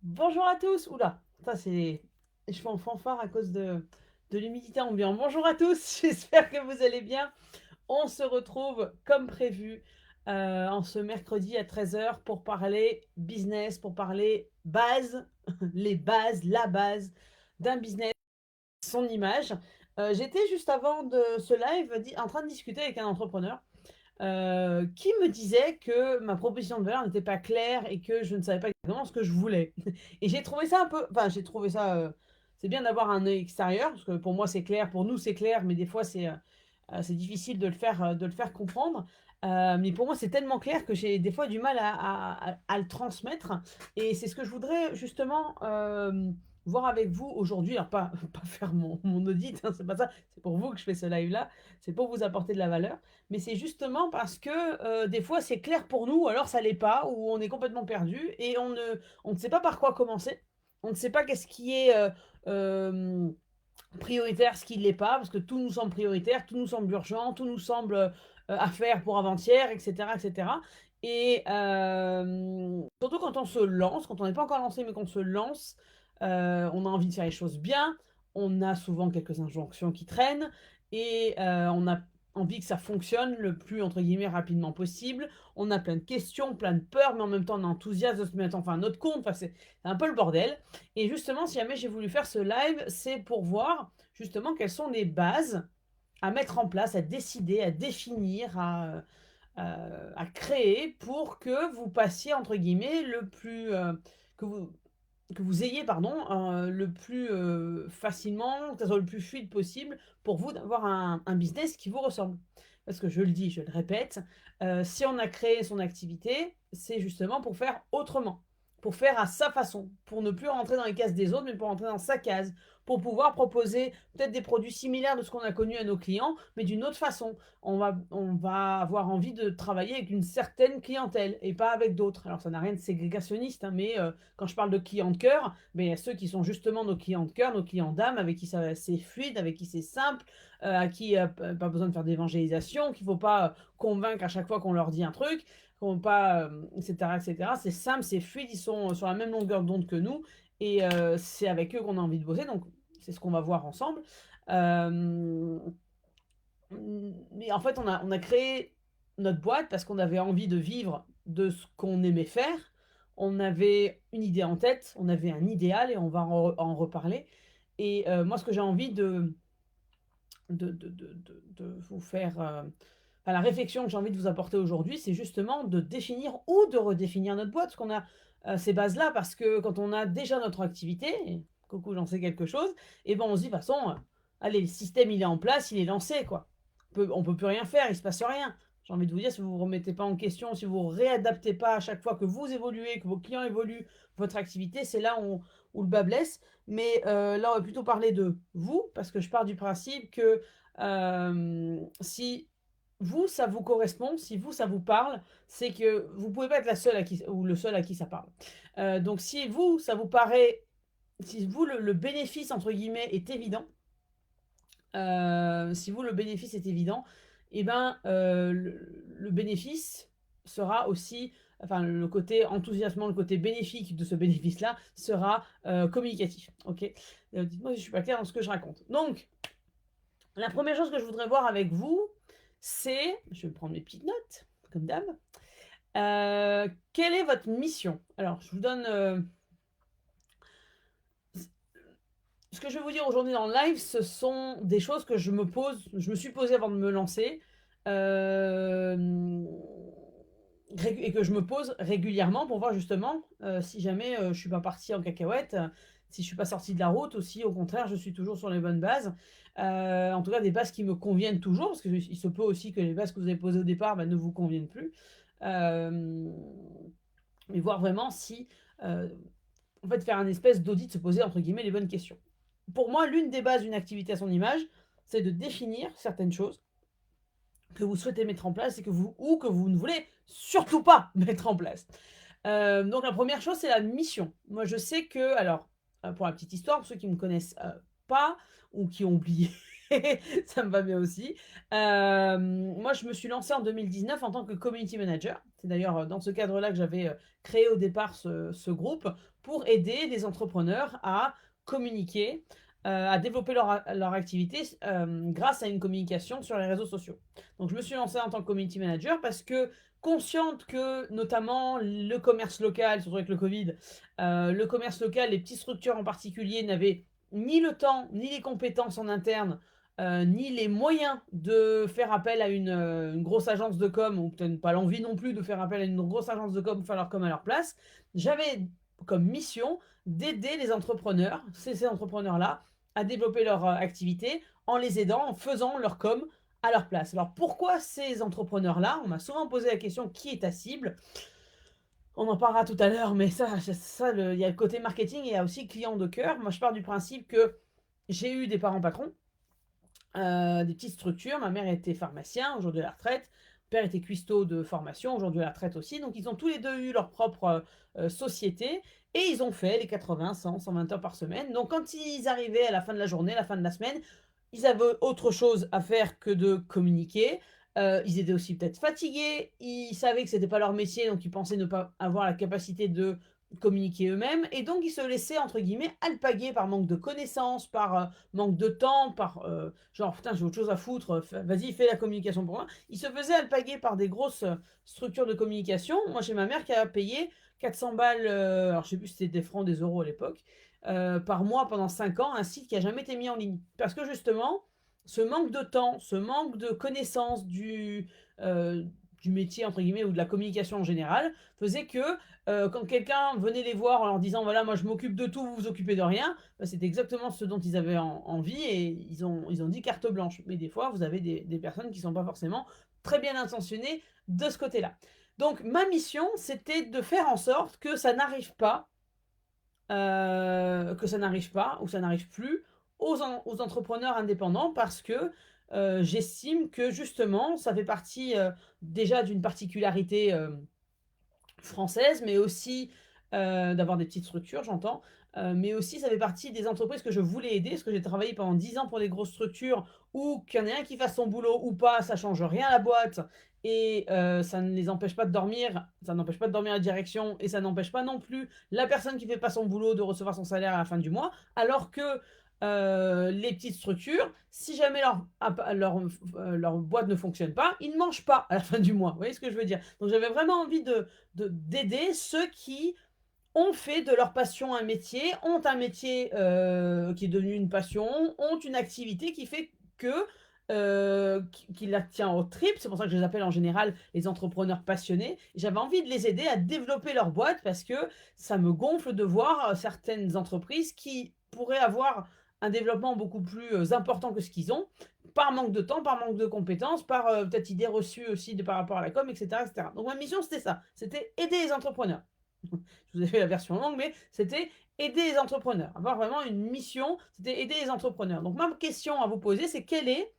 Bonjour à tous. Oula, ça c'est. Je fais en fanfare à cause de l'humidité ambiante. Bonjour à tous, j'espère que vous allez bien. On se retrouve comme prévu en ce mercredi à 13 h pour parler business, pour parler base, les bases, la base d'un business, son image. J'étais juste avant de ce live en train de discuter avec un entrepreneur qui me disait que ma proposition de valeur n'était pas claire et que je ne savais pas exactement ce que je voulais. Et j'ai trouvé ça un peu. Enfin, j'ai trouvé ça. C'est bien d'avoir un œil extérieur, parce que pour moi c'est clair, pour nous c'est clair, mais des fois c'est difficile de le faire comprendre. Mais pour moi c'est tellement clair que j'ai des fois du mal à le transmettre. Et c'est ce que je voudrais justement voir avec vous aujourd'hui. Alors, pas faire mon audit, hein, c'est pas ça, c'est pour vous que je fais ce live-là, c'est pour vous apporter de la valeur. Mais c'est justement parce que des fois c'est clair pour nous, alors ça l'est pas, ou on est complètement perdu et on ne sait pas par quoi commencer. On ne sait pas qu'est-ce qui est euh, prioritaire, ce qui ne l'est pas, parce que tout nous semble prioritaire, tout nous semble urgent, tout nous semble à faire pour avant-hier, etc., etc. Et surtout quand on se lance, quand on n'est pas encore lancé, mais qu'on se lance, on a envie de faire les choses bien. On a souvent quelques injonctions qui traînent et on a envie que ça fonctionne le plus entre guillemets rapidement possible. On a plein de questions, plein de peurs, mais en même temps on est enthousiaste de se mettre enfin à notre compte. Enfin, c'est un peu le bordel. Et justement, si jamais j'ai voulu faire ce live, c'est pour voir justement quelles sont les bases à mettre en place, à décider, à définir, à créer pour que vous passiez, entre guillemets, le plus... que vous, que vous ayez, pardon, le plus facilement, que ça soit le plus fluide possible pour vous d'avoir un business qui vous ressemble. Parce que je le dis, je le répète, si on a créé son activité, c'est justement pour faire autrement, pour faire à sa façon, pour ne plus rentrer dans les cases des autres, mais pour rentrer dans sa case, pour pouvoir proposer peut-être des produits similaires de ce qu'on a connu à nos clients, mais d'une autre façon. On va avoir envie de travailler avec une certaine clientèle et pas avec d'autres. Alors ça n'a rien de ségrégationniste, hein, mais quand je parle de clients de cœur, mais il y a ceux qui sont justement nos clients de cœur, nos clients d'âme, avec qui c'est fluide, avec qui c'est simple, à qui pas besoin de faire d'évangélisation, qu'il ne faut pas convaincre à chaque fois qu'on leur dit un truc, qu'on pas, etc., etc. C'est simple, c'est fluide, ils sont sur la même longueur d'onde que nous, et c'est avec eux qu'on a envie de bosser, donc c'est ce qu'on va voir ensemble. Euh, mais en fait, on a créé notre boîte parce qu'on avait envie de vivre de ce qu'on aimait faire. On avait une idée en tête, on avait un idéal et on va en reparler. Et moi, ce que j'ai envie de vous faire, enfin, la réflexion que j'ai envie de vous apporter aujourd'hui, c'est justement de définir ou de redéfinir notre boîte, parce qu'on a ces bases-là, parce que quand on a déjà notre activité, et coucou, j'en sais quelque chose, et ben on se dit, de toute façon, allez, le système, il est en place, il est lancé, quoi. On peut plus rien faire, il se passe rien. J'ai envie de vous dire, si vous ne vous remettez pas en question, si vous ne réadaptez pas à chaque fois que vous évoluez, que vos clients évoluent, votre activité, c'est là où le bas blesse. Mais là, on va plutôt parler de vous, parce que je pars du principe que si vous, ça vous correspond, si vous, ça vous parle, c'est que vous ne pouvez pas être la seule à qui, ou le seul à qui ça parle. Donc si vous, ça vous paraît, si vous, le bénéfice, entre guillemets, est évident, si vous, le bénéfice est évident, et ben, le bénéfice sera aussi, enfin, le côté enthousiasmant, le côté bénéfique de ce bénéfice-là sera communicatif. Ok. Dites-moi si je suis pas claire dans ce que je raconte. Donc, la première chose que je voudrais voir avec vous, c'est, je vais prendre mes petites notes, comme d'hab. Quelle est votre mission? Alors, je vous donne ce que je vais vous dire aujourd'hui dans le live, ce sont des choses que je me suis posé avant de me lancer, et que je me pose régulièrement pour voir justement si jamais je suis pas partie en cacahuète, si je suis pas sortie de la route, aussi au contraire, je suis toujours sur les bonnes bases. En tout cas, des bases qui me conviennent toujours, parce qu'il se peut aussi que les bases que vous avez posées au départ ne vous conviennent plus. Euh, mais voir vraiment si, euh, en fait, faire un espèce d'audit, se poser entre guillemets les bonnes questions. Pour moi, l'une des bases d'une activité à son image, c'est de définir certaines choses que vous souhaitez mettre en place et que vous ne voulez surtout pas mettre en place. Donc la première chose, c'est la mission. Moi, je sais que, alors, pour la petite histoire, pour ceux qui ne me connaissent pas ou qui ont oublié, Ça me va bien aussi. Moi, je me suis lancée en 2019 en tant que community manager. C'est d'ailleurs dans ce cadre-là que j'avais créé au départ ce groupe pour aider les entrepreneurs à communiquer, à développer leur activité grâce à une communication sur les réseaux sociaux. Donc, je me suis lancée en tant que community manager parce que consciente que notamment le commerce local, surtout avec le Covid, le commerce local, les petites structures en particulier n'avaient ni le temps, ni les compétences en interne, ni les moyens de faire appel à une grosse agence de com, ou peut-être pas l'envie non plus de faire appel à une grosse agence de com pour faire leur com à leur place. J'avais comme mission d'aider les entrepreneurs, ces entrepreneurs-là, à développer leur activité en les aidant, en faisant leur com à leur place. Alors pourquoi ces entrepreneurs-là? On m'a souvent posé la question qui est ta cible? On en parlera tout à l'heure, mais il y a le côté marketing et il y a aussi client de cœur. Moi, je pars du principe que j'ai eu des parents patrons, des petites structures. Ma mère était pharmacien, aujourd'hui à la retraite. Mon père était cuistot de formation, aujourd'hui à la retraite aussi. Donc, ils ont tous les deux eu leur propre société et ils ont fait les 80, 100, 120 heures par semaine. Donc, quand ils arrivaient à la fin de la journée, à la fin de la semaine, ils avaient autre chose à faire que de communiquer. Ils étaient aussi peut-être fatigués, ils savaient que c'était pas leur métier, donc ils pensaient ne pas avoir la capacité de communiquer eux-mêmes, et donc ils se laissaient, entre guillemets, alpaguer par manque de connaissances, par manque de temps, par genre, putain, j'ai autre chose à foutre, vas-y, fais la communication pour moi. Ils se faisaient alpaguer par des grosses structures de communication. Moi, j'ai ma mère qui a payé 400 balles, alors je sais plus si c'était des francs, des euros à l'époque, par mois pendant 5 ans, un site qui a jamais été mis en ligne. Parce que justement, ce manque de temps, ce manque de connaissance du métier, entre guillemets, ou de la communication en général, faisait que quand quelqu'un venait les voir en leur disant, voilà, moi je m'occupe de tout, vous vous occupez de rien, bah, c'était exactement ce dont ils avaient envie et ils ont dit carte blanche. Mais des fois, vous avez des personnes qui ne sont pas forcément très bien intentionnées de ce côté-là. Donc ma mission, c'était de faire en sorte que ça n'arrive pas, ou ça n'arrive plus aux entrepreneurs indépendants parce que j'estime que justement, ça fait partie déjà d'une particularité française, mais aussi d'avoir des petites structures, j'entends. Mais aussi, ça fait partie des entreprises que je voulais aider, parce que j'ai travaillé pendant 10 ans pour des grosses structures où qu'il y en ait un qui fasse son boulot ou pas, ça change rien à la boîte. Et ça ne les empêche pas de dormir, ça n'empêche pas de dormir à la direction, et ça n'empêche pas non plus la personne qui fait pas son boulot de recevoir son salaire à la fin du mois, alors que les petites structures, si jamais leur boîte ne fonctionne pas, ils ne mangent pas à la fin du mois. Vous voyez ce que je veux dire? Donc j'avais vraiment envie d'aider ceux qui ont fait de leur passion un métier, ont un métier qui est devenu une passion, ont une activité qui fait que qui la tient au trip. C'est pour ça que je les appelle en général les entrepreneurs passionnés. J'avais envie de les aider à développer leur boîte parce que ça me gonfle de voir certaines entreprises qui pourraient avoir un développement beaucoup plus important que ce qu'ils ont, par manque de temps, par manque de compétences, par peut-être idées reçues aussi par rapport à la com, etc., etc. Donc ma mission, c'était ça. C'était aider les entrepreneurs. Je vous ai fait la version longue, mais c'était aider les entrepreneurs. Avoir vraiment une mission, c'était aider les entrepreneurs. Donc ma question à vous poser, c'est quelle est,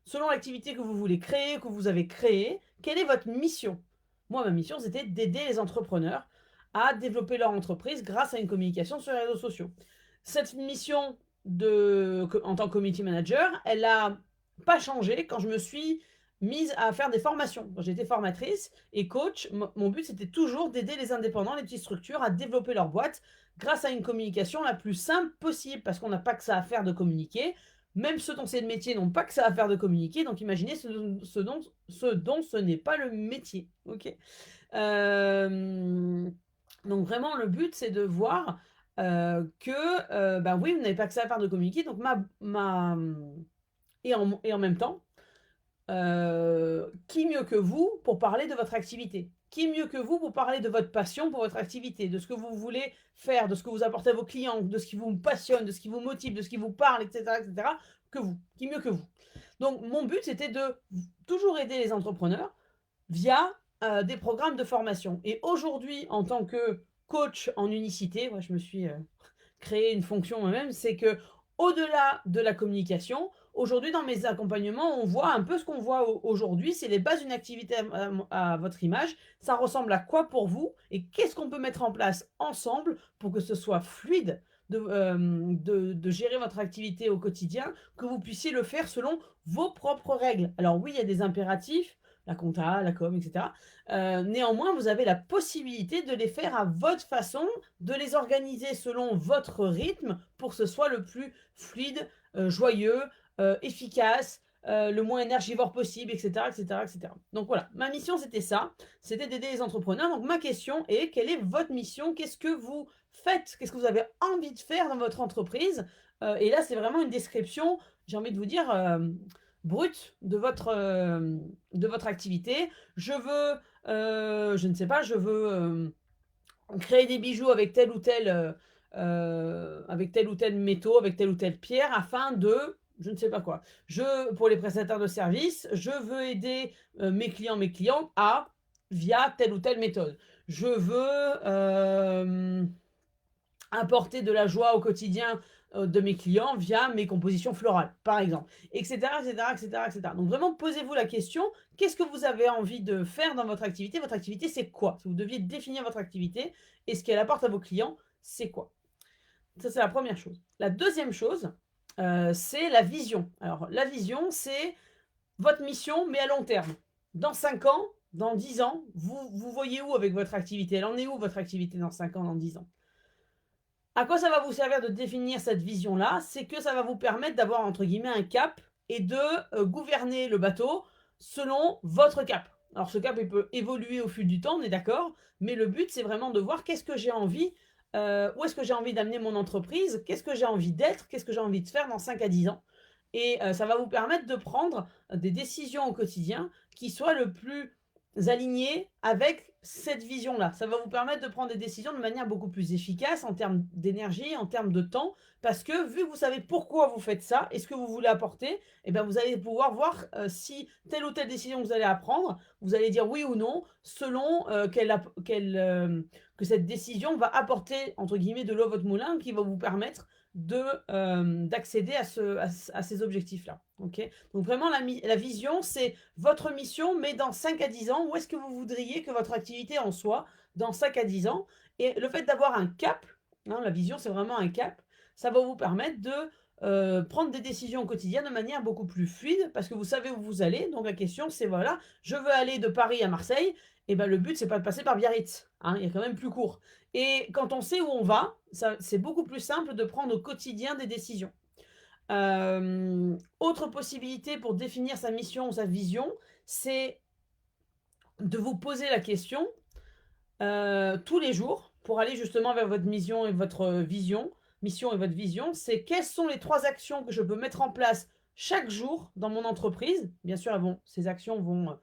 selon l'activité que vous voulez créer, que vous avez créée, quelle est votre mission? Moi, ma mission, c'était d'aider les entrepreneurs à développer leur entreprise grâce à une communication sur les réseaux sociaux. Cette mission en tant que community manager, elle n'a pas changé quand je me suis mise à faire des formations. J'étais formatrice et coach. Mon but, c'était toujours d'aider les indépendants, les petites structures à développer leur boîte grâce à une communication la plus simple possible, parce qu'on n'a pas que ça à faire de communiquer. Même ceux dont c'est le métier n'ont pas que ça à faire de communiquer, donc imaginez ce dont ce n'est pas le métier. Ok. Donc vraiment, le but, c'est de voir que, ben oui, vous n'avez pas que ça à faire de communiquer, donc et en même temps, qui mieux que vous pour parler de votre activité? Qui mieux que vous pour parler de votre passion pour votre activité, de ce que vous voulez faire, de ce que vous apportez à vos clients, de ce qui vous passionne, de ce qui vous motive, de ce qui vous parle, etc., etc., que vous? Qui mieux que vous? Donc, mon but, c'était de toujours aider les entrepreneurs via des programmes de formation. Et aujourd'hui, en tant que coach en unicité, moi, je me suis créé une fonction moi-même, c'est que au-delà de la communication, aujourd'hui, dans mes accompagnements, on voit un peu ce qu'on voit aujourd'hui, c'est les bases d'une activité à votre image. Ça ressemble à quoi pour vous et qu'est-ce qu'on peut mettre en place ensemble pour que ce soit fluide, de gérer votre activité au quotidien, que vous puissiez le faire selon vos propres règles. Alors oui, il y a des impératifs, la compta, la com, etc. Néanmoins, vous avez la possibilité de les faire à votre façon, de les organiser selon votre rythme pour que ce soit le plus fluide, joyeux, efficace, le moins énergivore possible, etc., etc., etc. Donc voilà, ma mission c'était ça, c'était d'aider les entrepreneurs. Donc ma question est, quelle est votre mission? Qu'est-ce que vous faites? Qu'est-ce que vous avez envie de faire dans votre entreprise? Et là, c'est vraiment une description, j'ai envie de vous dire, brute de votre activité. Je veux, je ne sais pas, je veux créer des bijoux avec tel ou tel métaux, avec telle ou telle pierre, afin de, je ne sais pas quoi. Pour les prestataires de services, je veux aider mes clients via telle ou telle méthode. Je veux apporter de la joie au quotidien de mes clients via mes compositions florales, par exemple, etc., etc., etc., etc. Donc vraiment, posez-vous la question, qu'est-ce que vous avez envie de faire dans votre activité? Votre activité, c'est quoi? Si vous deviez définir votre activité et ce qu'elle apporte à vos clients, c'est quoi? Ça, c'est la première chose. La deuxième chose, c'est la vision. Alors, la vision, c'est votre mission, mais à long terme. Dans 5 ans, dans 10 ans, vous voyez où avec votre activité? Elle en est où, votre activité, dans 5 ans, dans 10 ans? À quoi ça va vous servir de définir cette vision-là? C'est que ça va vous permettre d'avoir, entre guillemets, un cap et de gouverner le bateau selon votre cap. Alors ce cap, il peut évoluer au fil du temps, on est d'accord, mais le but, c'est vraiment de voir qu'est-ce que j'ai envie, où est-ce que j'ai envie d'amener mon entreprise, qu'est-ce que j'ai envie d'être, qu'est-ce que j'ai envie de faire dans 5 à 10 ans. Et ça va vous permettre de prendre des décisions au quotidien qui soient le plus alignées avec cette vision-là. Ça va vous permettre de prendre des décisions de manière beaucoup plus efficace en termes d'énergie, en termes de temps, parce que vu que vous savez pourquoi vous faites ça et ce que vous voulez apporter, eh bien vous allez pouvoir voir si telle ou telle décision que vous allez apprendre, vous allez dire oui ou non, selon que cette décision va apporter, entre guillemets, de l'eau à votre moulin, qui va vous permettre d'accéder à ces objectifs-là. Okay, donc vraiment, la vision, c'est votre mission, mais dans 5 à 10 ans, où est-ce que vous voudriez que votre activité en soit dans 5 à 10 ans? Et le fait d'avoir un cap, hein, la vision, c'est vraiment un cap, ça va vous permettre de prendre des décisions au quotidien de manière beaucoup plus fluide, parce que vous savez où vous allez. Donc la question, c'est voilà, je veux aller de Paris à Marseille, et ben le but, c'est pas de passer par Biarritz, hein, il y a quand même plus court. Et quand on sait où on va, c'est beaucoup plus simple de prendre au quotidien des décisions. Autre possibilité pour définir sa mission ou sa vision, c'est de vous poser la question tous les jours pour aller justement vers votre mission et votre mission et votre vision, c'est quelles sont les 3 actions que je peux mettre en place chaque jour dans mon entreprise. Bien sûr, ces actions vont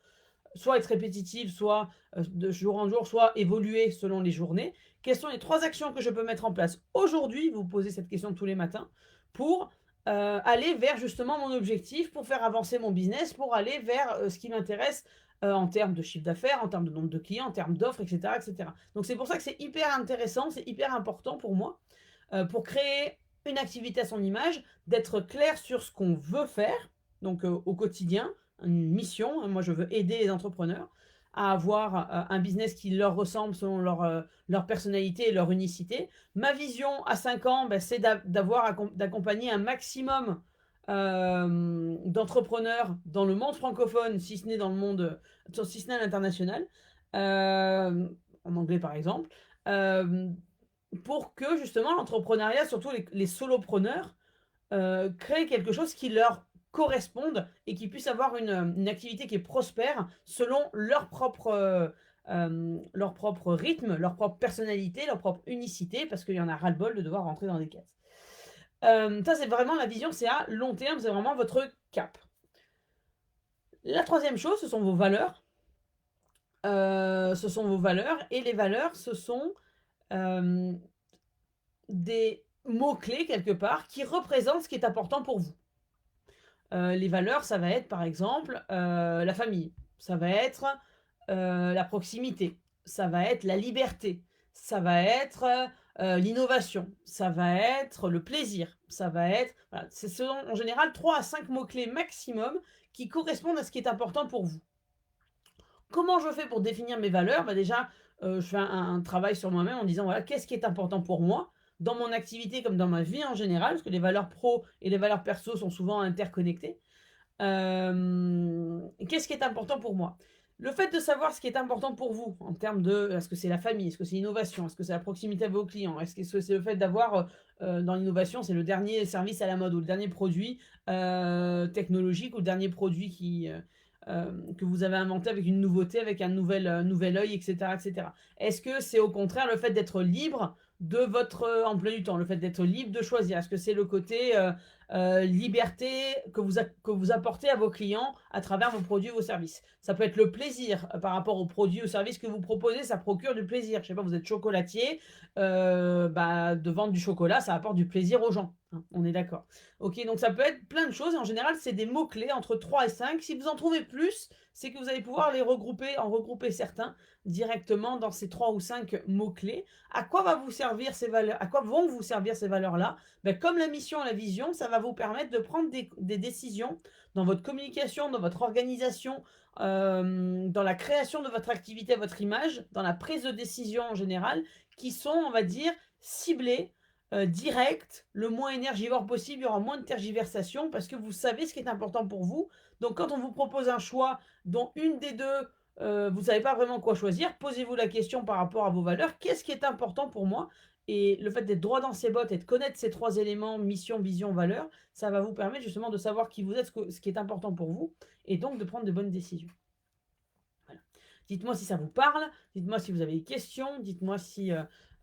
soit être répétitives, soit de jour en jour, soit évoluer selon les journées. Quelles sont les 3 actions que je peux mettre en place aujourd'hui? Vous posez cette question tous les matins pour aller vers justement mon objectif, pour faire avancer mon business, pour aller vers ce qui m'intéresse en termes de chiffre d'affaires, en termes de nombre de clients, en termes d'offres, etc., etc. Donc c'est pour ça que c'est hyper intéressant, c'est hyper important pour moi, pour créer une activité à son image, d'être clair sur ce qu'on veut faire, donc au quotidien, une mission. Moi, je veux aider les entrepreneurs à avoir un business qui leur ressemble selon leur personnalité et leur unicité. Ma vision à 5 ans, ben, c'est d'accompagner un maximum d'entrepreneurs dans le monde francophone, si ce n'est dans le monde, si ce n'est à l'international, en anglais par exemple, pour que justement l'entrepreneuriat, surtout les solopreneurs, créent quelque chose qui leur corresponde et qui puissent avoir une activité qui est prospère selon leur propre rythme, leur propre personnalité, leur propre unicité, parce qu'il y en a ras-le-bol de devoir rentrer dans des cases. Ça, c'est vraiment la vision, c'est à long terme, c'est vraiment votre cap. La troisième chose, ce sont vos valeurs. Ce sont vos valeurs, et les valeurs, ce sont des mots-clés quelque part qui représentent ce qui est important pour vous. Les valeurs, ça va être par exemple la famille, ça va être la proximité, ça va être la liberté, ça va être l'innovation, ça va être le plaisir, ça va être... Voilà, c'est en général 3 à 5 mots-clés maximum qui correspondent à ce qui est important pour vous. Comment je fais pour définir mes valeurs? Déjà, je fais un travail sur moi-même en disant, voilà, qu'est-ce qui est important pour moi dans mon activité comme dans ma vie en général, parce que les valeurs pro et les valeurs perso sont souvent interconnectées. Qu'est-ce qui est important pour moi? Le fait de savoir ce qui est important pour vous en termes de est-ce que c'est la famille, est-ce que c'est l'innovation, est-ce que c'est la proximité avec vos clients, est-ce que c'est le fait d'avoir dans l'innovation, c'est le dernier service à la mode ou le dernier produit technologique ou le dernier produit que vous avez inventé avec une nouveauté, avec un nouvel œil, etc., etc. Est-ce que c'est au contraire le fait d'être libre de votre emploi du temps, le fait d'être libre de choisir? Est-ce que c'est le côté liberté que vous apportez à vos clients à travers vos produits et vos services? Ça peut être le plaisir par rapport aux produits ou services que vous proposez, ça procure du plaisir. Je sais pas, vous êtes chocolatier, de vendre du chocolat, ça apporte du plaisir aux gens. Hein, on est d'accord. Ok, donc ça peut être plein de choses. Et en général, c'est des mots-clés entre 3 et 5. Si vous en trouvez plus, c'est que vous allez pouvoir regrouper certains directement dans ces 3 ou 5 mots-clés. À quoi va vous servir ces valeurs? À quoi vont vous servir ces valeurs-là? Ben, comme la mission et la vision, ça va vous permettre de prendre des décisions dans votre communication, dans votre organisation, dans la création de votre activité, votre image, dans la prise de décision en général, qui sont, on va dire, ciblées, directes, le moins énergivore possible. Il y aura moins de tergiversation parce que vous savez ce qui est important pour vous. Donc, quand on vous propose un choix dont une des deux, vous ne savez pas vraiment quoi choisir, posez-vous la question par rapport à vos valeurs. Qu'est-ce qui est important pour moi? Et le fait d'être droit dans ses bottes et de connaître ces 3 éléments, mission, vision, valeur, ça va vous permettre justement de savoir qui vous êtes, ce qui est important pour vous, et donc de prendre de bonnes décisions. Voilà. Dites-moi si ça vous parle, dites-moi si vous avez des questions, dites-moi si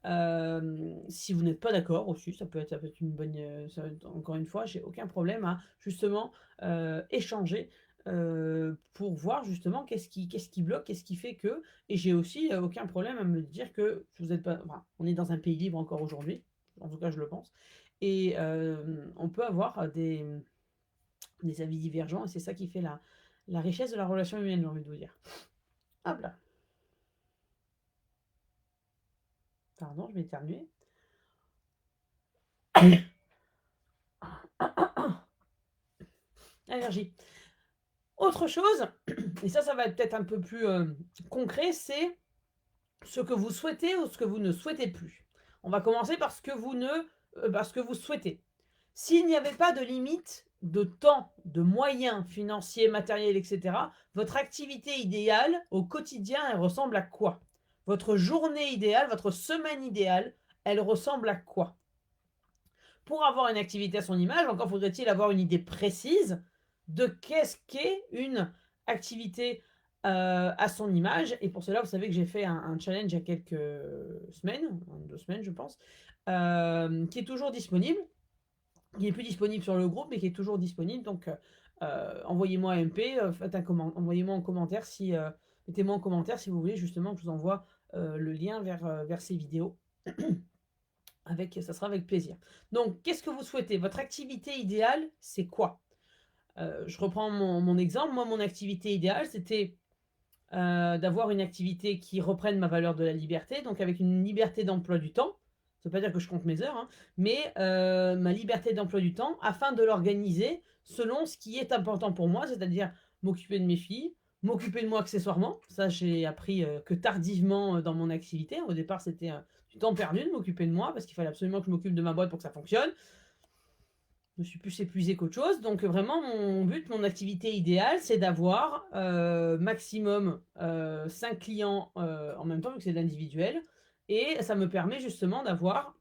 vous n'êtes pas d'accord aussi, ça peut être une bonne... encore une fois, j'ai aucun problème à justement échanger pour voir justement qu'est-ce qui bloque, qu'est-ce qui fait que... Et j'ai aussi aucun problème à me dire que vous êtes pas... Enfin, on est dans un pays libre encore aujourd'hui, en tout cas je le pense, et on peut avoir des avis divergents, et c'est ça qui fait la richesse de la relation humaine, j'ai envie de vous dire. Hop là. Pardon, je vais éternuer. Allergie. Autre chose, et ça va être peut-être un peu plus concret, c'est ce que vous souhaitez ou ce que vous ne souhaitez plus. On va commencer par ce que vous souhaitez. S'il n'y avait pas de limite de temps, de moyens financiers, matériels, etc., votre activité idéale au quotidien, elle ressemble à quoi? Votre journée idéale, votre semaine idéale, elle ressemble à quoi? Pour avoir une activité à son image, encore faudrait-il avoir une idée précise de qu'est-ce qu'est une activité à son image. Et pour cela, vous savez que j'ai fait un challenge il y a quelques semaines, 2 semaines je pense, qui est toujours disponible. Il n'est plus disponible sur le groupe, mais qui est toujours disponible. Donc, envoyez-moi un MP, envoyez-moi en commentaire mettez-moi en commentaire si vous voulez justement que je vous envoie le lien vers ces vidéos. Ça sera avec plaisir. Donc, qu'est-ce que vous souhaitez? Votre activité idéale, c'est quoi? Je reprends mon exemple. Moi, mon activité idéale, c'était d'avoir une activité qui reprenne ma valeur de la liberté, donc avec une liberté d'emploi du temps. Ça ne veut pas dire que je compte mes heures, hein, mais ma liberté d'emploi du temps afin de l'organiser selon ce qui est important pour moi, c'est-à-dire m'occuper de mes filles, m'occuper de moi accessoirement. Ça, j'ai appris que tardivement dans mon activité. Au départ, c'était du temps perdu de m'occuper de moi parce qu'il fallait absolument que je m'occupe de ma boîte pour que ça fonctionne. Je me suis plus épuisée qu'autre chose. Donc vraiment, mon but, mon activité idéale, c'est d'avoir maximum 5 clients en même temps, vu que c'est de l'individuel. Et ça me permet justement d'avoir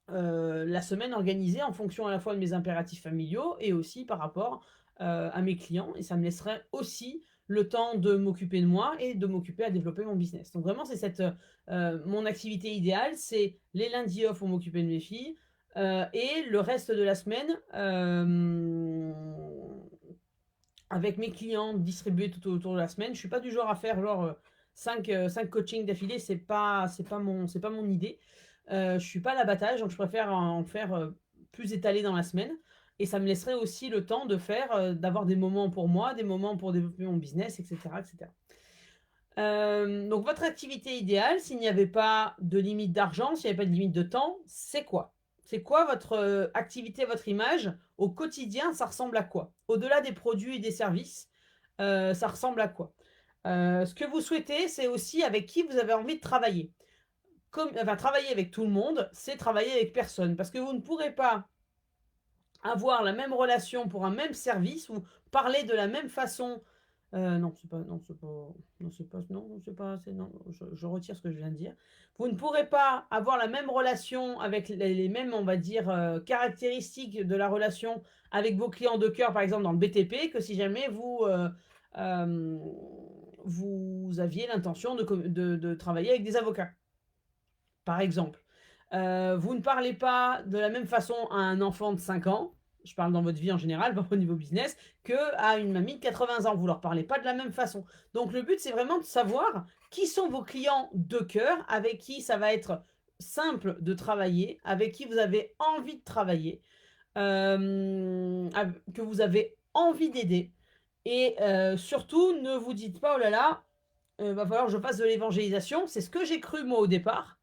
la semaine organisée en fonction à la fois de mes impératifs familiaux et aussi par rapport à mes clients. Et ça me laisserait aussi le temps de m'occuper de moi et de m'occuper à développer mon business. Donc vraiment, c'est mon activité idéale, c'est les lundis off pour m'occuper de mes filles, et le reste de la semaine, avec mes clients distribués tout autour de la semaine. Je ne suis pas du genre à faire genre 5 coachings d'affilée, c'est pas mon idée. Je ne suis pas à l'abattage, donc je préfère en faire plus étalé dans la semaine. Et ça me laisserait aussi le temps d'avoir des moments pour moi, des moments pour développer mon business, etc. etc. Donc votre activité idéale, s'il n'y avait pas de limite d'argent, s'il n'y avait pas de limite de temps, c'est quoi? C'est quoi votre activité, votre image? Au quotidien, ça ressemble à quoi? Au-delà des produits et des services, ça ressemble à quoi? Ce que vous souhaitez, c'est aussi avec qui vous avez envie de travailler. enfin, travailler avec tout le monde, c'est travailler avec personne. Parce que vous ne pourrez pas avoir la même relation pour un même service ou parler de la même façon. Non, c'est pas, non, c'est pas, non, c'est pas, non, c'est pas, c'est non, je retire ce que je viens de dire. Vous ne pourrez pas avoir la même relation avec les mêmes, on va dire, caractéristiques de la relation avec vos clients de cœur, par exemple dans le BTP, que si jamais euh, vous aviez l'intention de travailler avec des avocats, par exemple. Vous ne parlez pas de la même façon à un enfant de 5 ans, je parle dans votre vie en général, pas au niveau business, qu'à une mamie de 80 ans. Vous ne leur parlez pas de la même façon. Donc le but, c'est vraiment de savoir qui sont vos clients de cœur, avec qui ça va être simple de travailler, avec qui vous avez envie de travailler, que vous avez envie d'aider. Et surtout, ne vous dites pas, oh là là, va falloir que je fasse de l'évangélisation. C'est ce que j'ai cru moi au départ.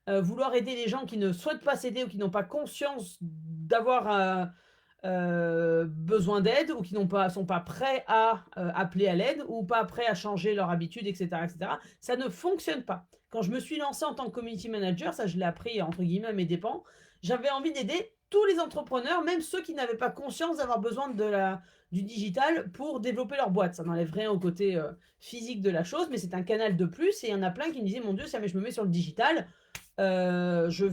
Vouloir aider les gens qui ne souhaitent pas s'aider ou qui n'ont pas conscience d'avoir besoin d'aide ou qui sont pas prêts à appeler à l'aide ou pas prêts à changer leur habitude, etc., etc. Ça ne fonctionne pas. Quand je me suis lancée en tant que community manager, ça je l'ai appris entre guillemets à mes dépens, j'avais envie d'aider tous les entrepreneurs, même ceux qui n'avaient pas conscience d'avoir besoin du digital pour développer leur boîte. Ça n'enlève rien au côté physique de la chose, mais c'est un canal de plus. Et il y en a plein qui me disaient, mon Dieu, ça, mais je me mets sur le digital, je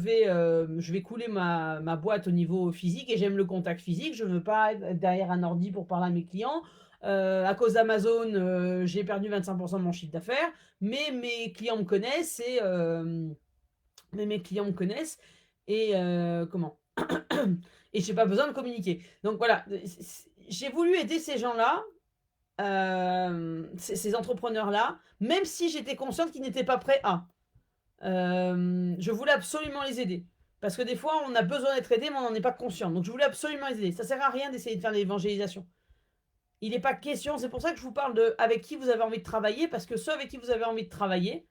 vais couler ma boîte au niveau physique et j'aime le contact physique. Je ne veux pas être derrière un ordi pour parler à mes clients. À cause d'Amazon, j'ai perdu 25% de mon chiffre d'affaires, mais mes clients me connaissent et comment et j'ai pas besoin de communiquer. Donc voilà, j'ai voulu aider ces gens-là, ces entrepreneurs-là, même si j'étais consciente qu'ils n'étaient pas prêts à. Je voulais absolument les aider. Parce que des fois, on a besoin d'être aidé, mais on n'en est pas conscient. Donc, je voulais absolument les aider. Ça sert à rien d'essayer de faire de l'évangélisation. Il n'est pas question, c'est pour ça que je vous parle de avec qui vous avez envie de travailler, parce que ceux avec qui vous avez envie de travailler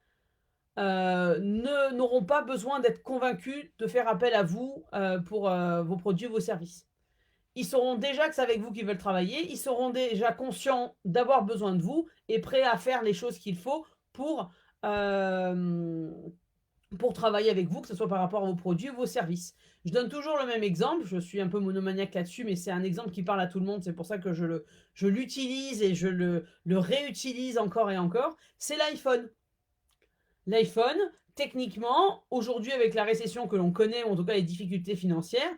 n'auront pas besoin d'être convaincus de faire appel à vous pour vos produits, vos services. Ils sauront déjà que c'est avec vous qu'ils veulent travailler, ils seront déjà conscients d'avoir besoin de vous et prêts à faire les choses qu'il faut euh, pour travailler avec vous, que ce soit par rapport à vos produits ou vos services. Je donne toujours le même exemple, je suis un peu monomaniaque là-dessus, mais c'est un exemple qui parle à tout le monde, c'est pour ça que je l'utilise et je le réutilise encore et encore, c'est l'iPhone. L'iPhone, techniquement, aujourd'hui avec la récession que l'on connaît, ou en tout cas les difficultés financières,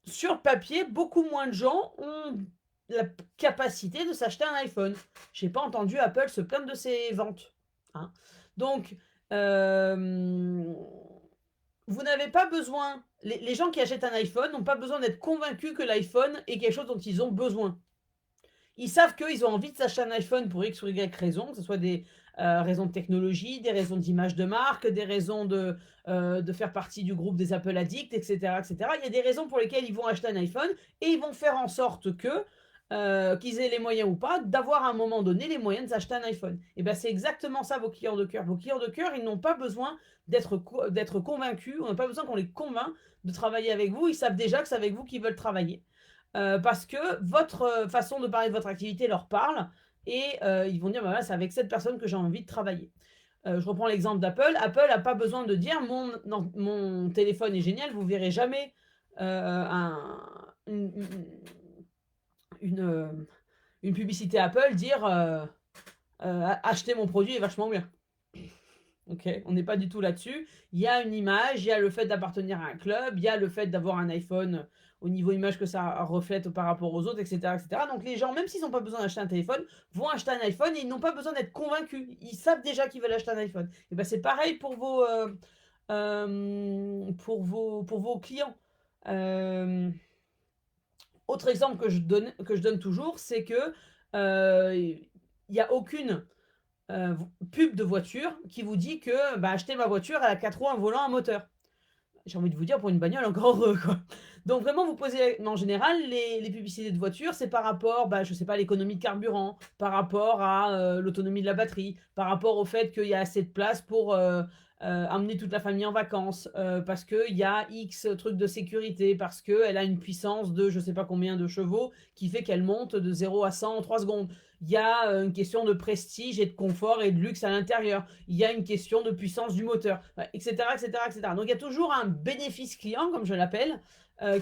sur papier, beaucoup moins de gens ont la capacité de s'acheter un iPhone. Je n'ai pas entendu Apple se plaindre de ses ventes. Hein. Donc, vous n'avez pas besoin, les gens qui achètent un iPhone n'ont pas besoin d'être convaincus que l'iPhone est quelque chose dont ils ont besoin. Ils savent qu'ils ont envie de s'acheter un iPhone pour X ou Y raison, que ce soit des raisons de technologie, des raisons d'image de marque, des raisons de faire partie du groupe des Apple Addicts, etc., etc. Il y a des raisons pour lesquelles ils vont acheter un iPhone et ils vont faire en sorte que qu'ils aient les moyens ou pas, d'avoir à un moment donné les moyens de s'acheter un iPhone. Et bien c'est exactement ça vos clients de cœur. Vos clients de cœur, ils n'ont pas besoin d'être convaincus, on n'a pas besoin qu'on les convainc de travailler avec vous, ils savent déjà que c'est avec vous qu'ils veulent travailler. Parce que votre façon de parler de votre activité leur parle et ils vont dire, bah, voilà, c'est avec cette personne que j'ai envie de travailler. Je reprends l'exemple d'Apple. Apple n'a pas besoin de dire mon téléphone est génial, vous verrez jamais une publicité Apple dire acheter mon produit est vachement bien. Ok, on n'est pas du tout là-dessus. Il y a une image, il y a le fait d'appartenir à un club, il y a le fait d'avoir un iPhone au niveau image que ça reflète par rapport aux autres, etc., etc. Donc les gens, même s'ils n'ont pas besoin d'acheter un téléphone, vont acheter un iPhone et ils n'ont pas besoin d'être convaincus. Ils savent déjà qu'ils veulent acheter un iPhone. Et ben c'est pareil pour vos clients. Autre exemple que je donne toujours, c'est que il n'y a aucune pub de voiture qui vous dit que bah, acheter ma voiture, elle a 4 roues, un volant, un moteur. J'ai envie de vous dire, pour une bagnole, encore heureux, quoi. Donc vraiment, vous posez, en général, les publicités de voiture, c'est par rapport, bah, je sais pas, à l'économie de carburant, par rapport à l'autonomie de la batterie, par rapport au fait qu'il y a assez de place pour emmener toute la famille en vacances, parce qu'il y a X trucs de sécurité, parce qu'elle a une puissance de je sais pas combien de chevaux qui fait qu'elle monte de 0 à 100 en 3 secondes. Il y a une question de prestige et de confort et de luxe à l'intérieur. Il y a une question de puissance du moteur, etc., etc., etc. Donc il y a toujours un bénéfice client, comme je l'appelle,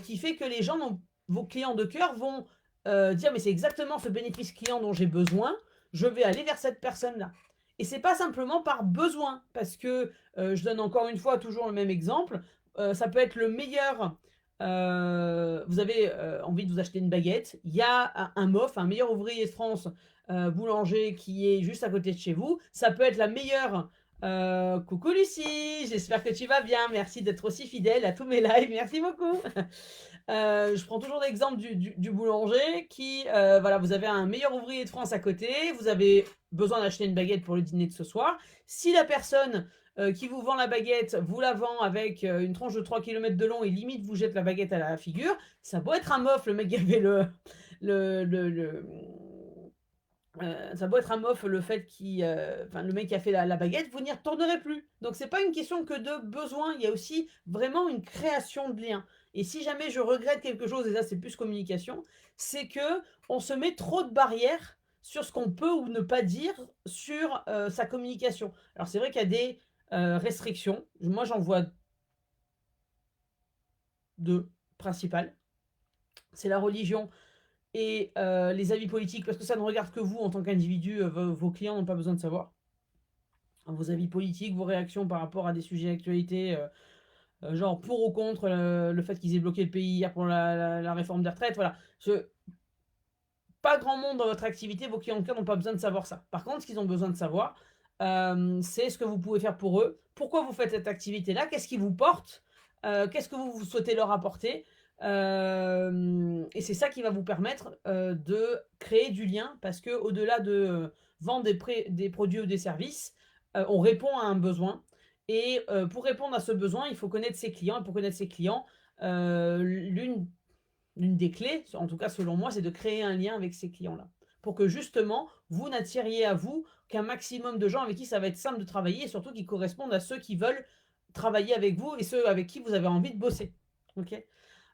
qui fait que les gens, vos clients de cœur, vont dire mais c'est exactement ce bénéfice client dont j'ai besoin, je vais aller vers cette personne-là. Et c'est pas simplement par besoin, parce que je donne encore une fois toujours le même exemple, ça peut être le meilleur. Vous avez envie de vous acheter une baguette, il y a un MOF, un meilleur ouvrier de France, boulanger qui est juste à côté de chez vous. Ça peut être la meilleure. Coucou Lucie, j'espère que tu vas bien. Merci d'être aussi fidèle à tous mes lives. Merci beaucoup. Je prends toujours l'exemple du boulanger qui, voilà, vous avez un meilleur ouvrier de France à côté, vous avez besoin d'acheter une baguette pour le dîner de ce soir. Si la personne qui vous vend la baguette vous la vend avec une tranche de 3 km de long et limite vous jette la baguette à la figure, ça doit être un mof, le mec qui avait le ça doit être un mof le fait qu'il, enfin le mec qui a fait la baguette, vous n'y retournerez plus. Donc c'est pas une question que de besoin, il y a aussi vraiment une création de lien. Et si jamais je regrette quelque chose, et ça c'est plus communication, c'est que on se met trop de barrières sur ce qu'on peut ou ne pas dire sur sa communication. Alors c'est vrai qu'il y a des restrictions. Moi j'en vois deux principales. C'est la religion et les avis politiques, parce que ça ne regarde que vous en tant qu'individu, vos clients n'ont pas besoin de savoir. Vos avis politiques, vos réactions par rapport à des sujets d'actualité, genre pour ou contre le fait qu'ils aient bloqué le pays hier pour la réforme des retraites, voilà. Pas grand monde dans votre activité, vos clients de cœur n'ont pas besoin de savoir ça. Par contre, ce qu'ils ont besoin de savoir, c'est ce que vous pouvez faire pour eux, pourquoi vous faites cette activité-là, qu'est-ce qui vous porte, qu'est-ce que vous souhaitez leur apporter. Et c'est ça qui va vous permettre de créer du lien, parce que au-delà de vendre des produits ou des services, on répond à un besoin. Et pour répondre à ce besoin, il faut connaître ses clients. Et pour connaître ses clients, l'une des clés, en tout cas selon moi, c'est de créer un lien avec ces clients-là. Pour que justement, vous n'attiriez à vous qu'un maximum de gens avec qui ça va être simple de travailler et surtout qui correspondent à ceux qui veulent travailler avec vous et ceux avec qui vous avez envie de bosser. Ok.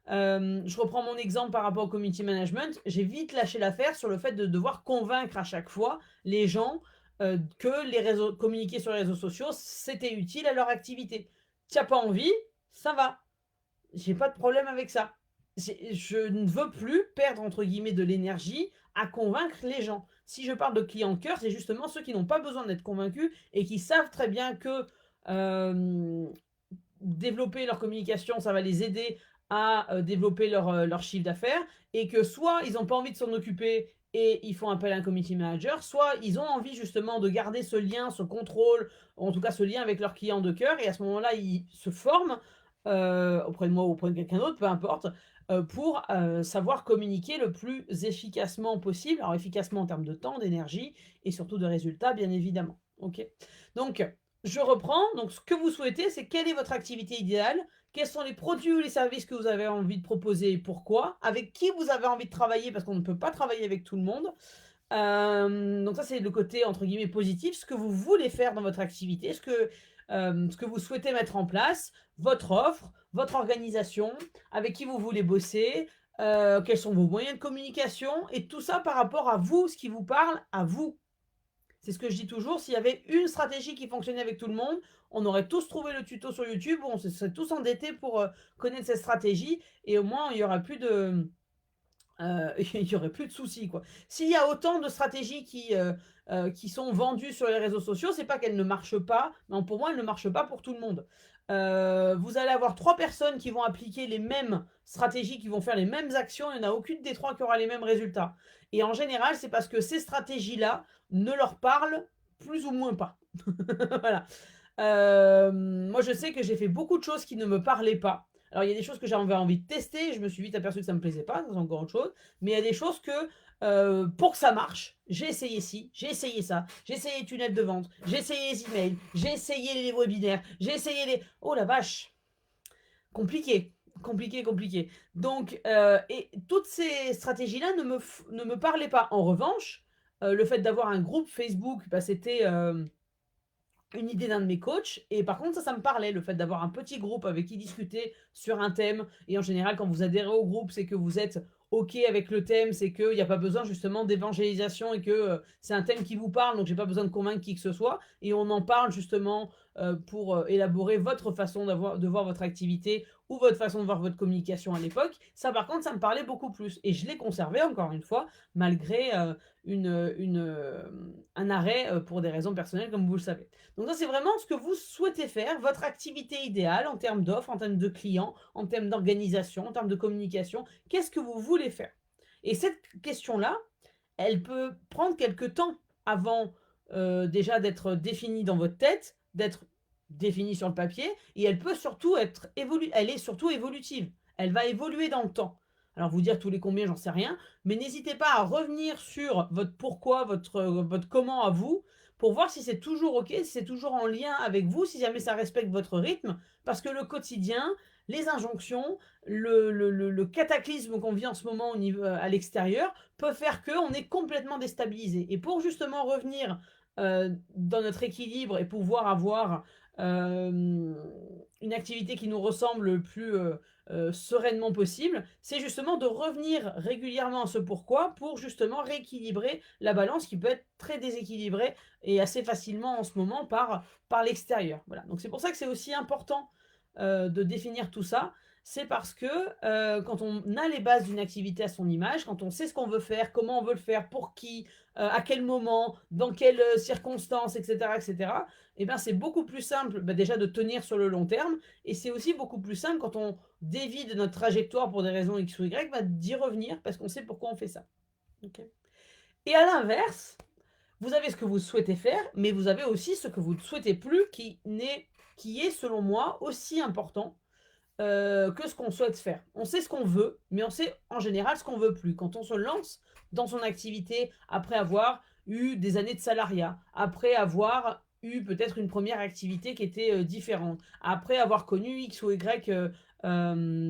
Je reprends mon exemple par rapport au community management. J'ai vite lâché l'affaire sur le fait de devoir convaincre à chaque fois les gens que communiquer sur les réseaux sociaux, c'était utile à leur activité. Tu n'as pas envie, ça va. J'ai pas de problème avec ça. Je ne veux plus perdre entre guillemets de l'énergie à convaincre les gens. Si je parle de clients de cœur, c'est justement ceux qui n'ont pas besoin d'être convaincus et qui savent très bien que développer leur communication, ça va les aider à développer leur chiffre d'affaires et que soit ils n'ont pas envie de s'en occuper et ils font appel à un community manager, soit ils ont envie justement de garder ce lien, ce contrôle, en tout cas ce lien avec leurs clients de cœur et à ce moment-là, ils se forment auprès de moi ou auprès de quelqu'un d'autre, peu importe, pour savoir communiquer le plus efficacement possible. Alors efficacement en termes de temps, d'énergie et surtout de résultats, bien évidemment. Ok. Donc, je reprends. Donc, ce que vous souhaitez, c'est quelle est votre activité idéale, quels sont les produits ou les services que vous avez envie de proposer et pourquoi, avec qui vous avez envie de travailler, parce qu'on ne peut pas travailler avec tout le monde. Donc ça, c'est le côté, entre guillemets, positif, ce que vous voulez faire dans votre activité, ce que vous souhaitez mettre en place, votre offre, votre organisation, avec qui vous voulez bosser, quels sont vos moyens de communication, et tout ça par rapport à vous, ce qui vous parle à vous. C'est ce que je dis toujours, s'il y avait une stratégie qui fonctionnait avec tout le monde, on aurait tous trouvé le tuto sur YouTube, on se serait tous endettés pour connaître cette stratégie, et au moins il y aura plus de... il y aurait plus de soucis, quoi. S'il y a autant de stratégies qui sont vendues sur les réseaux sociaux, c'est pas qu'elles ne marchent pas, mais pour moi, elles ne marchent pas pour tout le monde. Vous allez avoir 3 personnes qui vont appliquer les mêmes stratégies, qui vont faire les mêmes actions, il n'y en a aucune des 3 qui aura les mêmes résultats. Et en général, c'est parce que ces stratégies-là ne leur parlent plus ou moins pas. Voilà. Moi, je sais que j'ai fait beaucoup de choses qui ne me parlaient pas. Alors, il y a des choses que j'avais envie de tester, je me suis vite aperçu que ça ne me plaisait pas, c'est encore autre chose. Mais il y a des choses que, pour que ça marche, j'ai essayé ci, j'ai essayé ça, j'ai essayé les tunnels de vente, j'ai essayé les emails, j'ai essayé les webinaires, j'ai essayé les... Oh la vache! Compliqué, compliqué, compliqué. Donc, et toutes ces stratégies-là ne me parlaient pas. En revanche, le fait d'avoir un groupe Facebook, bah, c'était une idée d'un de mes coachs. Et par contre, ça me parlait, le fait d'avoir un petit groupe avec qui discuter sur un thème. Et en général, quand vous adhérez au groupe, c'est que vous êtes OK avec le thème, c'est qu'il n'y a pas besoin justement d'évangélisation et que c'est un thème qui vous parle, donc j'ai pas besoin de convaincre qui que ce soit. Et on en parle justement pour élaborer votre façon de voir votre activité ou votre façon de voir votre communication à l'époque. Ça, par contre, ça me parlait beaucoup plus. Et je l'ai conservé, encore une fois, malgré un arrêt pour des raisons personnelles, comme vous le savez. Donc ça, c'est vraiment ce que vous souhaitez faire, votre activité idéale en termes d'offres, en termes de clients, en termes d'organisation, en termes de communication. Qu'est-ce que vous voulez faire? Et cette question-là, elle peut prendre quelque temps avant déjà d'être définie dans votre tête, d'être définie sur le papier, et elle peut surtout être elle est surtout évolutive. Elle va évoluer dans le temps. Alors vous dire tous les combien, j'en sais rien, mais n'hésitez pas à revenir sur votre pourquoi, votre comment à vous, pour voir si c'est toujours OK, si c'est toujours en lien avec vous, si jamais ça respecte votre rythme, parce que le quotidien, les injonctions, le cataclysme qu'on vit en ce moment au niveau, à l'extérieur, peut faire qu'on est complètement déstabilisé. Et pour justement revenir dans notre équilibre et pouvoir avoir une activité qui nous ressemble le plus sereinement possible, c'est justement de revenir régulièrement à ce pourquoi pour justement rééquilibrer la balance qui peut être très déséquilibrée et assez facilement en ce moment par l'extérieur. Voilà. Donc c'est pour ça que c'est aussi important de définir tout ça. C'est parce que quand on a les bases d'une activité à son image, quand on sait ce qu'on veut faire, comment on veut le faire, pour qui, à quel moment, dans quelles circonstances, etc., etc., et ben c'est beaucoup plus simple déjà de tenir sur le long terme, et c'est aussi beaucoup plus simple quand on dévie de notre trajectoire pour des raisons X ou Y, d'y revenir parce qu'on sait pourquoi on fait ça. Okay. Et à l'inverse, vous avez ce que vous souhaitez faire, mais vous avez aussi ce que vous ne souhaitez plus qui est, selon moi, aussi important que ce qu'on souhaite faire. On sait ce qu'on veut, mais on sait en général ce qu'on veut plus. Quand on se lance dans son activité après avoir eu des années de salariat, après avoir eu peut-être une première activité qui était différente, après avoir connu X ou Y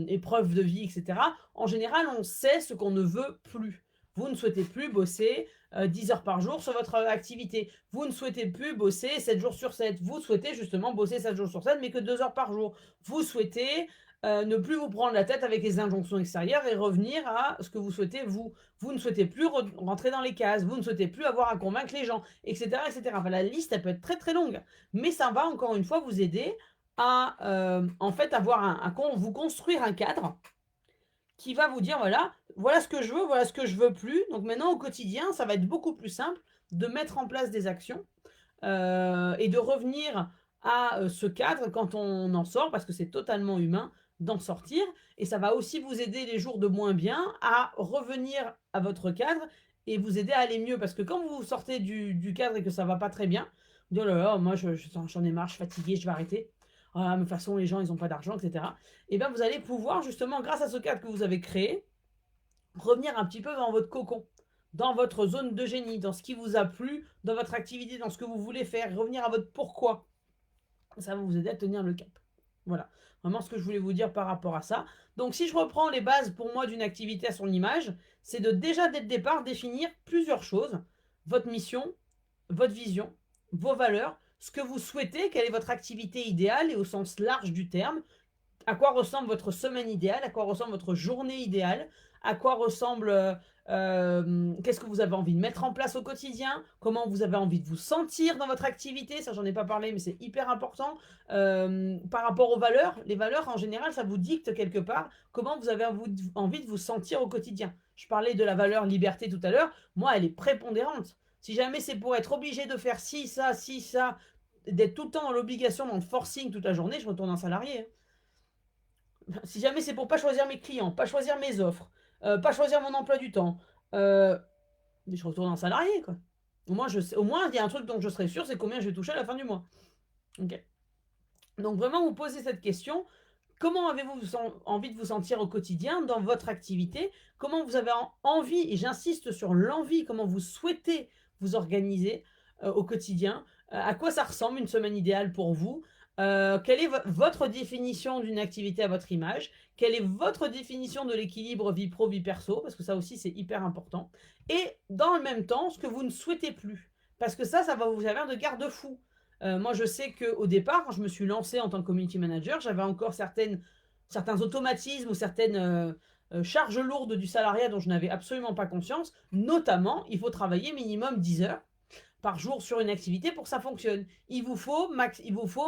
épreuves de vie, etc., en général, on sait ce qu'on ne veut plus. Vous ne souhaitez plus bosser 10 heures par jour sur votre activité. Vous ne souhaitez plus bosser 7 jours sur 7. Vous souhaitez justement bosser 7 jours sur 7, mais que 2 heures par jour. Vous souhaitez ne plus vous prendre la tête avec les injonctions extérieures et revenir à ce que vous souhaitez vous. Vous ne souhaitez plus rentrer dans les cases, vous ne souhaitez plus avoir à convaincre les gens, etc. etc. Enfin, la liste, elle peut être très très longue, mais ça va encore une fois vous aider à en fait avoir vous construire un cadre qui va vous dire voilà ce que je veux, voilà ce que je veux plus. Donc maintenant au quotidien, ça va être beaucoup plus simple de mettre en place des actions et de revenir à ce cadre quand on en sort, parce que c'est totalement humain d'en sortir. Et ça va aussi vous aider les jours de moins bien à revenir à votre cadre et vous aider à aller mieux. Parce que quand vous sortez du cadre et que ça va pas très bien, vous dites oh là là, moi j'en ai marre, je suis fatigué, je vais arrêter. Ah, mais de toute façon, les gens, ils n'ont pas d'argent, etc. Et bien, vous allez pouvoir, justement, grâce à ce cadre que vous avez créé, revenir un petit peu dans votre cocon, dans votre zone de génie, dans ce qui vous a plu, dans votre activité, dans ce que vous voulez faire, revenir à votre pourquoi. Ça va vous aider à tenir le cap. Voilà, vraiment ce que je voulais vous dire par rapport à ça. Donc si je reprends les bases pour moi d'une activité à son image, c'est de déjà dès le départ définir plusieurs choses. Votre mission, votre vision, vos valeurs, ce que vous souhaitez, quelle est votre activité idéale et au sens large du terme, à quoi ressemble votre semaine idéale, à quoi ressemble votre journée idéale, à quoi ressemble, qu'est-ce que vous avez envie de mettre en place au quotidien, comment vous avez envie de vous sentir dans votre activité, ça j'en ai pas parlé mais c'est hyper important, par rapport aux valeurs, les valeurs en général ça vous dicte quelque part comment vous avez envie de vous sentir au quotidien. Je parlais de la valeur liberté tout à l'heure, moi elle est prépondérante. Si jamais c'est pour être obligé de faire ci, ça, d'être tout le temps dans l'obligation, dans le forcing toute la journée, je retourne en salarié. Hein. Si jamais c'est pour pas choisir mes clients, pas choisir mes offres, pas choisir mon emploi du temps, mais je retourne en salarié, quoi. Au moins, il y a un truc dont je serai sûr, c'est combien je vais toucher à la fin du mois. Ok. Donc vraiment, vous posez cette question. Comment avez-vous envie de vous sentir au quotidien dans votre activité? Comment vous avez envie, et j'insiste sur l'envie, comment vous souhaitez vous organiser au quotidien? À quoi ça ressemble une semaine idéale pour vous? Quelle est votre définition d'une activité à votre image? Quelle est votre définition de l'équilibre vie pro, vie perso? Parce que ça aussi, c'est hyper important. Et dans le même temps, ce que vous ne souhaitez plus. Parce que ça va vous servir de garde-fou. Moi, je sais qu'au départ, quand je me suis lancée en tant que community manager, j'avais encore certains automatismes ou certaines charge lourde du salariat dont je n'avais absolument pas conscience. Notamment, il faut travailler minimum 10 heures par jour sur une activité pour que ça fonctionne. Il vous faut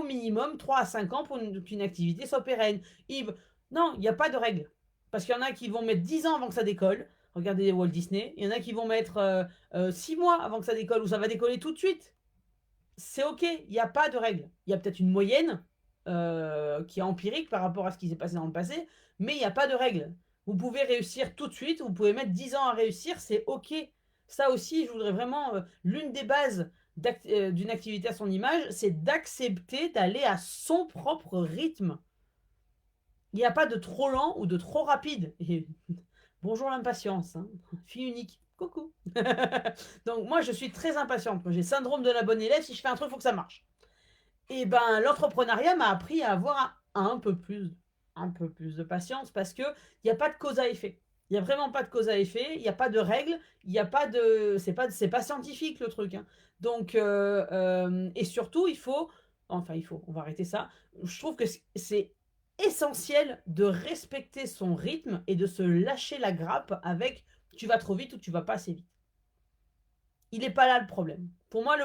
minimum 3 à 5 ans pour qu'une activité soit pérenne. Non, il n'y a pas de règle. Parce qu'il y en a qui vont mettre 10 ans avant que ça décolle. Regardez Walt Disney. Il y en a qui vont mettre 6 mois avant que ça décolle ou ça va décoller tout de suite. C'est OK, il n'y a pas de règle. Il y a peut-être une moyenne qui est empirique par rapport à ce qui s'est passé dans le passé, mais il n'y a pas de règle. Vous pouvez réussir tout de suite, vous pouvez mettre 10 ans à réussir, c'est OK. Ça aussi, je voudrais vraiment, l'une des bases d'une activité à son image, c'est d'accepter d'aller à son propre rythme. Il n'y a pas de trop lent ou de trop rapide. Et bonjour l'impatience, hein. Fille unique. Coucou. Donc moi, je suis très impatiente. J'ai le syndrome de la bonne élève. Si je fais un truc, il faut que ça marche. Et ben, l'entrepreneuriat m'a appris à avoir un peu plus de patience parce que il n'y a pas de cause à effet. Il n'y a vraiment pas de cause à effet, il n'y a pas de règles, il n'y a pas de. C'est pas scientifique le truc, hein. Donc, et surtout, il faut. Enfin, il faut, on va arrêter ça. Je trouve que c'est essentiel de respecter son rythme et de se lâcher la grappe avec tu vas trop vite ou tu vas pas assez vite. Il n'est pas là le problème. Pour moi,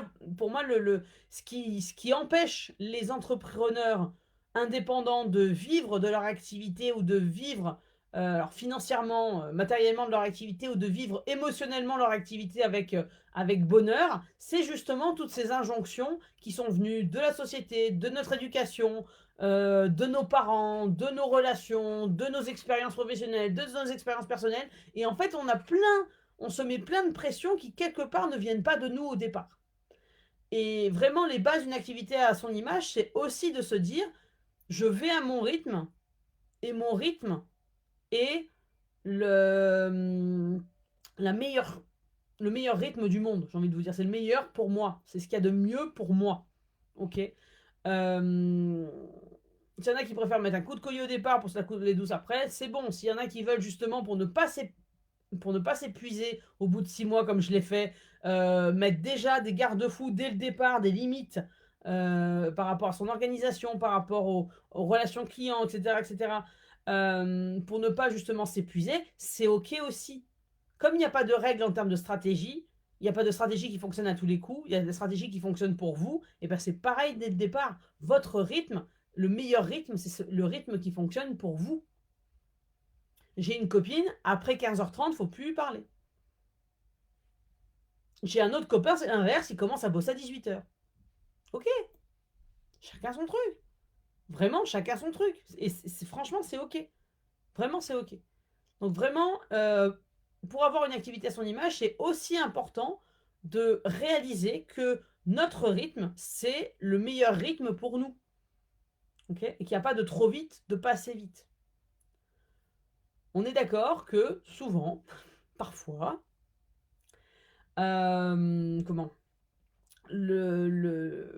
ce qui empêche les entrepreneurs indépendants de vivre de leur activité ou de vivre alors financièrement, matériellement de leur activité ou de vivre émotionnellement leur activité avec bonheur, c'est justement toutes ces injonctions qui sont venues de la société, de notre éducation, de nos parents, de nos relations, de nos expériences professionnelles, de nos expériences personnelles. Et en fait, on se met plein de pressions qui, quelque part, ne viennent pas de nous au départ. Et vraiment, les bases d'une activité à son image, c'est aussi de se dire, je vais à mon rythme, et mon rythme est le meilleur rythme du monde, j'ai envie de vous dire. C'est le meilleur pour moi. C'est ce qu'il y a de mieux pour moi. Ok. S'il y en a qui préfèrent mettre un coup de collier au départ pour se la couler douce après, c'est bon. S'il y en a qui veulent justement pour ne pas s'épuiser au bout de 6 mois comme je l'ai fait, mettre déjà des garde-fous dès le départ, des limites par rapport à son organisation, par rapport aux relations clients, etc., etc., pour ne pas justement s'épuiser, c'est OK aussi. Comme il n'y a pas de règle en termes de stratégie, il n'y a pas de stratégie qui fonctionne à tous les coups, il y a des stratégies qui fonctionnent pour vous, et bien c'est pareil dès le départ. Votre rythme, le meilleur rythme, c'est le rythme qui fonctionne pour vous. J'ai une copine, après 15h30, il ne faut plus lui parler. J'ai un autre copain, c'est l'inverse, il commence à bosser à 18h. Ok, chacun son truc. Vraiment, chacun son truc. Et franchement, c'est ok. Vraiment, c'est ok. Donc vraiment, pour avoir une activité à son image, c'est aussi important de réaliser que notre rythme, c'est le meilleur rythme pour nous. Ok. Et qu'il n'y a pas de trop vite, de pas assez vite. On est d'accord que souvent, parfois, comment le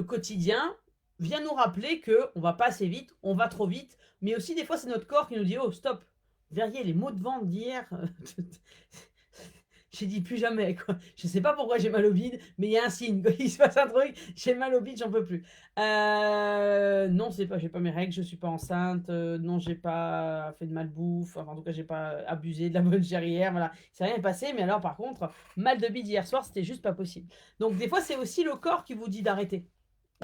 quotidien vient nous rappeler que on va pas assez vite, on va trop vite, mais aussi des fois c'est notre corps qui nous dit oh stop. Verriez les mots de vente d'hier. J'ai dit plus jamais quoi. Je sais pas pourquoi j'ai mal au bide, mais il y a un signe. Quand il se passe un truc, j'ai mal au bide, j'en peux plus. Non, c'est pas, j'ai pas mes règles, je suis pas enceinte. Non, j'ai pas fait de malbouffe. Enfin, en tout cas, j'ai pas abusé de la bonne hier. Voilà, c'est rien passé. Mais alors, par contre, mal de bide hier soir, c'était juste pas possible. Donc, des fois, c'est aussi le corps qui vous dit d'arrêter.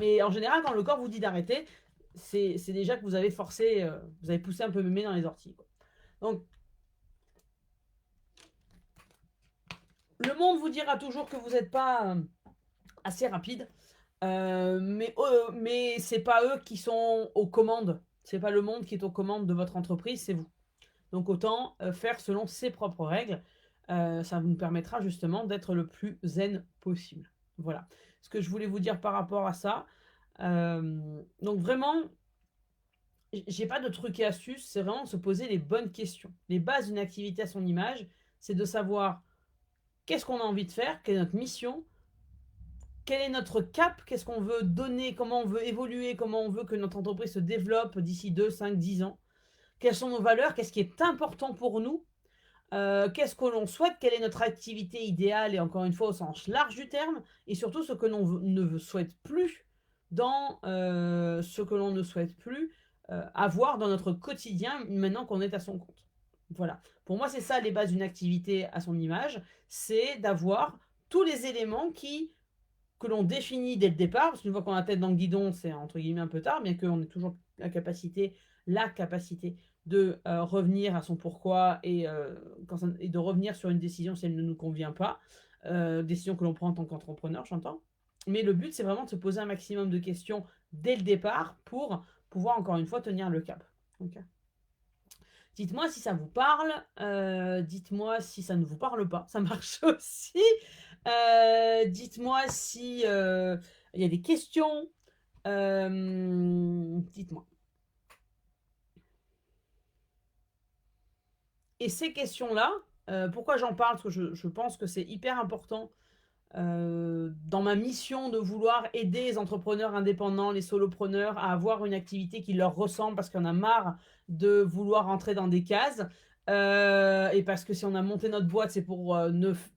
Mais en général, quand le corps vous dit d'arrêter, c'est déjà que vous avez forcé, vous avez poussé un peu mémé dans les orties. Quoi. Donc, le monde vous dira toujours que vous n'êtes pas assez rapide, mais c'est pas eux qui sont aux commandes. C'est pas le monde qui est aux commandes de votre entreprise, c'est vous. Donc autant faire selon ses propres règles. Ça vous permettra justement d'être le plus zen possible. Voilà ce que je voulais vous dire par rapport à ça. Donc vraiment, j'ai pas de trucs et astuces, c'est vraiment se poser les bonnes questions. Les bases d'une activité à son image, c'est de savoir qu'est-ce qu'on a envie de faire, quelle est notre mission, quel est notre cap, qu'est-ce qu'on veut donner, comment on veut évoluer, comment on veut que notre entreprise se développe d'ici 2, 5, 10 ans, quelles sont nos valeurs, qu'est-ce qui est important pour nous, qu'est-ce que l'on souhaite, quelle est notre activité idéale, et encore une fois au sens large du terme, et surtout ce que l'on ne souhaite plus dans ce que l'on ne souhaite plus avoir dans notre quotidien maintenant qu'on est à son compte. Voilà. Pour moi, c'est ça les bases d'une activité à son image, c'est d'avoir tous les éléments que l'on définit dès le départ, parce qu'une fois qu'on a la tête dans le guidon, c'est entre guillemets un peu tard, bien qu'on ait toujours la capacité de revenir à son pourquoi et de revenir sur une décision si elle ne nous convient pas, décision que l'on prend en tant qu'entrepreneur, j'entends. Mais le but, c'est vraiment de se poser un maximum de questions dès le départ pour pouvoir, encore une fois, tenir le cap. Okay. Dites-moi si ça vous parle, dites-moi si ça ne vous parle pas, ça marche aussi. Dites-moi si il y a des questions. Dites-moi. Et ces questions-là, pourquoi j'en parle? Parce que je pense que c'est hyper important dans ma mission de vouloir aider les entrepreneurs indépendants, les solopreneurs à avoir une activité qui leur ressemble parce qu'on a marre de vouloir rentrer dans des cases. Et parce que si on a monté notre boîte, c'est pour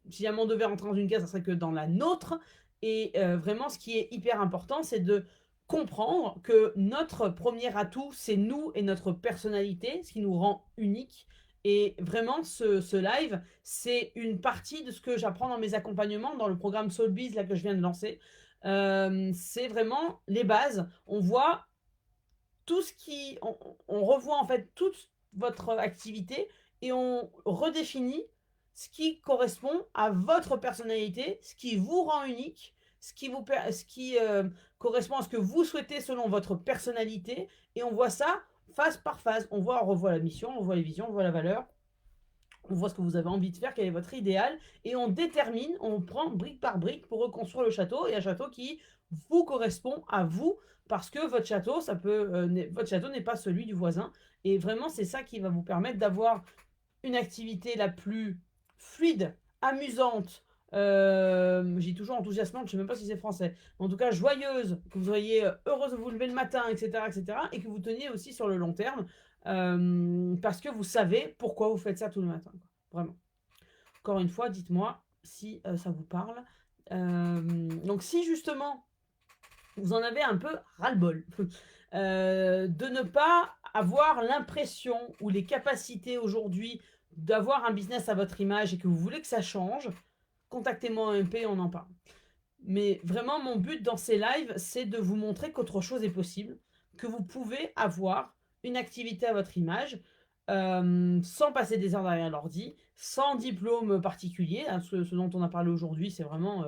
si jamais on devait rentrer dans une case, ça serait que dans la nôtre. Et vraiment, ce qui est hyper important, c'est de comprendre que notre premier atout, c'est nous et notre personnalité, ce qui nous rend unique. Et vraiment, ce live, c'est une partie de ce que j'apprends dans mes accompagnements, dans le programme Soulbiz là, que je viens de lancer. C'est vraiment les bases. On voit tout ce qui... On revoit en fait toute votre activité et on redéfinit ce qui correspond à votre personnalité, ce qui vous rend unique, ce qui correspond à ce que vous souhaitez selon votre personnalité. Et on voit ça phase par phase. On revoit la mission, on voit les visions, on voit la valeur, on voit ce que vous avez envie de faire, quel est votre idéal, et on détermine, on prend brique par brique pour reconstruire le château, et un château qui vous correspond à vous, parce que votre château, votre château n'est pas celui du voisin, et vraiment c'est ça qui va vous permettre d'avoir une activité la plus fluide, amusante, j'ai toujours enthousiasmante, je ne sais même pas si c'est français, mais en tout cas joyeuse, que vous soyez heureuse de vous lever le matin, etc., et que vous teniez aussi sur le long terme, parce que vous savez pourquoi vous faites ça tout le matin. Vraiment. Encore une fois, dites-moi si ça vous parle. Donc si justement vous en avez un peu ras-le-bol de ne pas avoir l'impression ou les capacités aujourd'hui d'avoir un business à votre image et que vous voulez que ça change, contactez-moi en MP, on en parle. Mais vraiment, mon but dans ces lives, c'est de vous montrer qu'autre chose est possible, que vous pouvez avoir une activité à votre image, sans passer des heures derrière l'ordi, sans diplôme particulier. Hein, ce dont on a parlé aujourd'hui, c'est vraiment...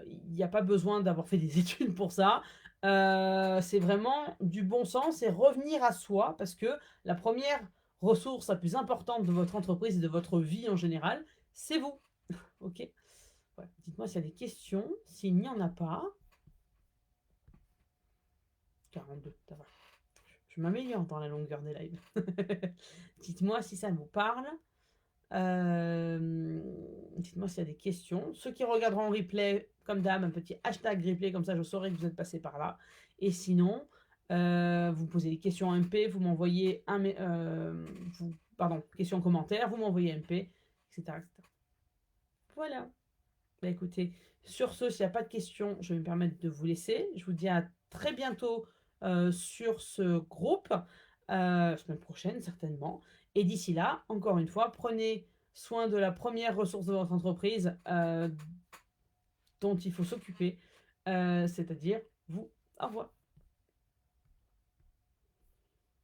il n'y a pas besoin d'avoir fait des études pour ça. C'est vraiment du bon sens et revenir à soi, parce que la première ressource la plus importante de votre entreprise et de votre vie en général, c'est vous. Ok. Ouais. Dites-moi s'il y a des questions. S'il n'y en a pas. 42, ça va. Je m'améliore dans la longueur des lives. Dites-moi si ça vous parle. Dites-moi s'il y a des questions. Ceux qui regarderont en replay, comme d'hab, un petit hashtag replay, comme ça je saurai que vous êtes passé par là. Et sinon, vous posez des questions en MP, vous m'envoyez questions en commentaire, vous m'envoyez MP, etc., etc. Voilà. Bah écoutez, sur ce, s'il n'y a pas de questions, je vais me permettre de vous laisser. Je vous dis à très bientôt sur ce groupe, semaine prochaine certainement. Et d'ici là, encore une fois, prenez soin de la première ressource de votre entreprise dont il faut s'occuper, c'est-à-dire vous. Au revoir.